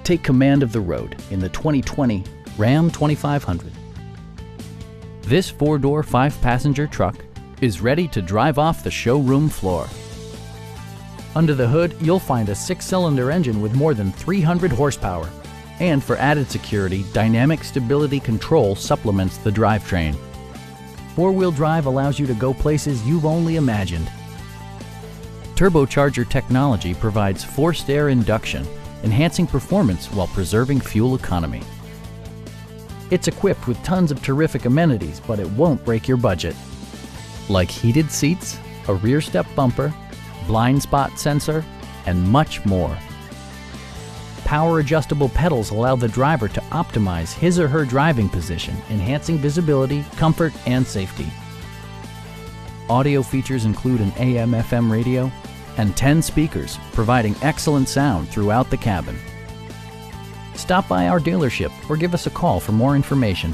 Take command of the road in the 2020 Ram 2500. This 4-door, 5-passenger truck is ready to drive off the showroom floor. Under the hood, you'll find a 6-cylinder engine with more than 300 horsepower. And for added security, dynamic stability control supplements the drivetrain. 4-wheel drive allows you to go places you've only imagined. Turbocharger technology provides forced air induction, enhancing performance while preserving fuel economy. It's equipped with tons of terrific amenities, but it won't break your budget. Like heated seats, a rear step bumper, blind spot sensor, and much more. Power adjustable pedals allow the driver to optimize his or her driving position, enhancing visibility, comfort, and safety. Audio features include an AM/FM radio and 10 speakers, providing excellent sound throughout the cabin. Stop by our dealership or give us a call for more information.